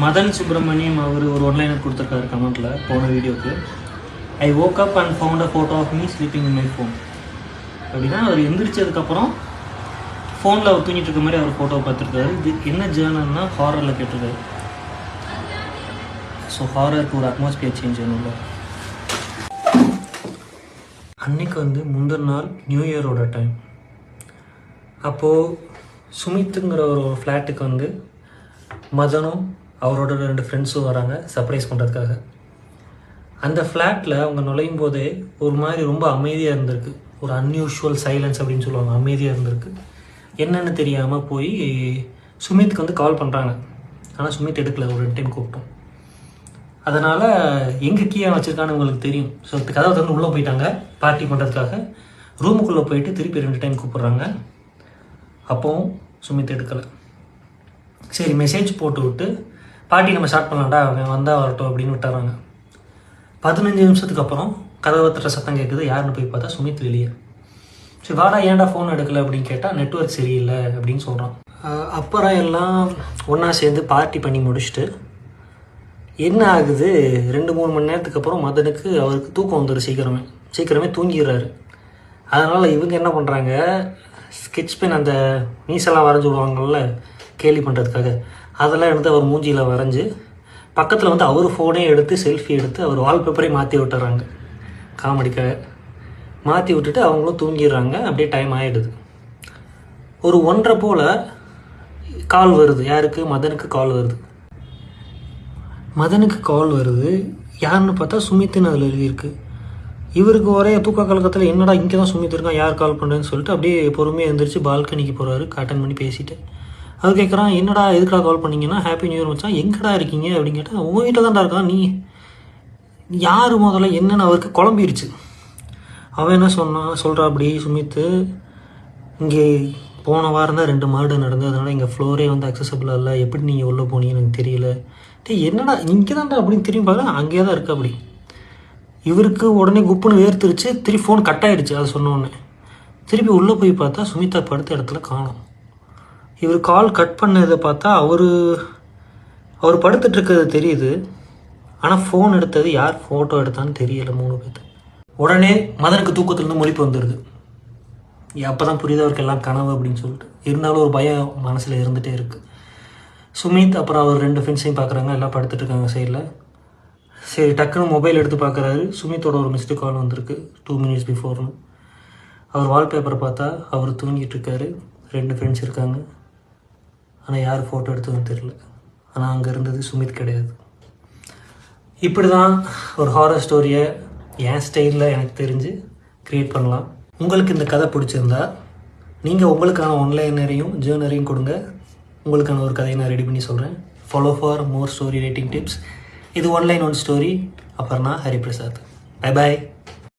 மதன் சுப்ரமணியம் அவர் ஒரு ஒன்லைனர் கொடுத்துருக்காரு கமெண்ட்டில் போன வீடியோக்கு. ஐ woke up and found a photo of me sleeping in my phone. அப்படின்னா அவர் எந்திரிச்சதுக்கப்புறம் ஃபோனில் அவர் தூங்கிட்டு இருக்க மாதிரி அவர் ஃபோட்டோவை பார்த்துருக்காரு. இது என்ன ஜேர்னல்னா ஹாரரில் கேட்டிருக்காரு. ஸோ ஹாரருக்கு ஒரு அட்மாஸ்பியர் சேஞ்ச் வேணும்ல. அன்னைக்கு முந்தின நாள் நியூ இயரோட டைம். அப்போது சுமித்துங்கிற ஒரு ஃப்ளாட்டுக்கு மதனும் அவரோட 2 ஃப்ரெண்ட்ஸும் வராங்க சர்ப்ரைஸ் பண்ணுறதுக்காக. அந்த ஃப்ளாட்டில் அவங்க நுழையும் போதே ஒரு மாதிரி ரொம்ப அமைதியாக இருந்திருக்கு. ஒரு அன்யூஷுவல் சைலன்ஸ் அப்படின்னு சொல்லுவாங்க, அமைதியாக இருந்திருக்கு. என்னென்னு தெரியாமல் போய் சுமித்துக்கு கால் பண்ணுறாங்க. ஆனால் சுமித் எடுக்கல. ஒரு 2 டைம் கூப்பிட்டோம். அதனால் எங்கே கீழே வச்சுருக்கான்னு உங்களுக்கு தெரியும். ஸோ கதவை உள்ளே போயிட்டாங்க பார்ட்டி பண்ணுறதுக்காக. ரூமுக்குள்ளே போயிட்டு திருப்பி 2 டைம் கூப்பிட்றாங்க. அப்போவும் சுமித் எடுக்கலை. சரி மெசேஜ் போட்டு விட்டு பார்ட்டி நம்ம ஸ்டார்ட் பண்ணலாம்டா, அவன் வந்தால் வரட்டும் அப்படின்னு விட்டுறாங்க. 15 நிமிஷத்துக்கு அப்புறம் கதவை தட்டுற சத்தம் கேட்குது. யாருன்னு போய் பார்த்தா சுமித் வெளியே. சரி வாடா, ஏன்டா ஃபோன் எடுக்கலை அப்படின்னு கேட்டால் நெட்வொர்க் சரியில்லை அப்படின்னு சொல்கிறான். அப்புறம் எல்லாம் ஒன்றா சேர்ந்து பார்ட்டி பண்ணி முடிச்சுட்டு என்ன ஆகுது, 2-3 மணி நேரத்துக்கு அப்புறம் மதனுக்கு அவருக்கு தூக்கம் வந்துடும். சீக்கிரமே தூங்கிடுறாரு. அதனால் இவங்க என்ன பண்ணுறாங்க, ஸ்கெட்ச் பென் அந்த மீசெல்லாம் வரைஞ்சி விடுவாங்கள்ல கேலி பண்ணுறதுக்காக, அதெல்லாம் எடுத்து அவர் மூஞ்சியில் வரைஞ்சி பக்கத்தில் அவர் ஃபோனே எடுத்து செல்ஃபி எடுத்து அவர் வால்பேப்பரே மாற்றி விட்டுறாங்க. காமெடிக்காக மாற்றி விட்டுட்டு அவங்களும் தூங்கிடுறாங்க. அப்படியே டைம் ஆகிடுது. ஒரு 1:30 போல் கால் வருது. யாருக்கு? மதனுக்கு கால் வருது. யாருன்னு பார்த்தா சுமித்துன்னு அதில் எழுதியிருக்கு. இவருக்கு ஒரே தூக்க கலக்கத்தில் என்னடா இங்கே தான் சுமித் இருக்கான், யார் கால் பண்ணுறேன்னு சொல்லிட்டு அப்படியே பொறுமையாக எழுந்திரிச்சு பால்கனிக்கு போகிறாரு. அட்டன் பண்ணி பேசிட்டு அது கேட்குறான், என்னடா எதுக்கடா கால் பண்ணிங்கன்னா, ஹாப்பி நியூ இயர் வச்சான், எங்கடா இருக்கீங்க அப்படின்னு கேட்டால், உங்ககிட்ட தான்டா இருக்கான், நீ யார் முதல்ல என்னென்னு அவருக்கு குழம்பிருச்சு. அவன் என்ன சொல்கிறா அப்படி சுமித்து, இங்கே போன வாரம் தான் 2 மர்டர் நடந்தது, அதனால் எங்கள் ஃப்ளோரே அக்சசபிளாக இல்லை, எப்படி நீங்கள் உள்ளே போனீங்கன்னு எனக்கு தெரியல. என்னடா இங்கே தான்டா அப்படின்னு திரும்பி பார்த்தா அங்கேயே தான் இருக்கு. அப்படி இவருக்கு உடனே குப்புன்னு வேர்த்துருச்சு. திருப்பி ஃபோன் கட் ஆகிடுச்சு. அதை சொன்னோடனே திருப்பி உள்ளே போய் பார்த்தா சுமிதா படுத்த இடத்துல காணோம். இவர் கால் கட் பண்ணதை பார்த்தா அவர் படுத்துட்ருக்கிறது தெரியுது. ஆனால் ஃபோன் எடுத்தது யார், ஃபோட்டோ எடுத்தான்னு தெரியலை 3 பேர்த்து. உடனே மதனுக்கு தூக்கத்துலேருந்து முழிப்பு வந்துடுது. அப்போ தான் புரியுது அவருக்கு எல்லாம் கனவு அப்படின்னு சொல்லிட்டு. இருந்தாலும் ஒரு பயம் மனசில் இருந்துகிட்டே இருக்குது. சுமித் அப்புறம் அவர் 2 ஃப்ரெண்ட்ஸையும் பார்க்குறாங்க. எல்லாம் படுத்துட்ருக்காங்க சைடில். சரி டக்குன்னு மொபைல் எடுத்து பார்க்குறாரு. சுமித்தோட ஒரு மிஸ்டு கால் வந்திருக்கு 2 minutes பிஃபோர்னு. அவர் வால்பேப்பரை பார்த்தா அவர் தூங்கிட்டு இருக்காரு. 2 ஃப்ரெண்ட்ஸ் இருக்காங்க. ஆனால் யார் ஃபோட்டோ எடுத்ததுன்னு தெரியல. ஆனால் அங்கே இருந்தது சுமித் கிடையாது. இப்படி தான் ஒரு ஹாரர் ஸ்டோரியை என் ஸ்டைலில் எனக்கு தெரிஞ்சு க்ரியேட் பண்ணலாம். உங்களுக்கு இந்த கதை பிடிச்சிருந்தா நீங்கள் உங்களுக்கான ஒன்லைனரையும் ஜேர்னரையும் கொடுங்க. உங்களுக்கான ஒரு கதையை நான் ரெடி பண்ணி சொல்கிறேன். Follow for more story writing tips. இது ஒன்லைன் ஒன் ஸ்டோரி. அப்புறம் நான் ஹரிபிரசாத். Bye bye.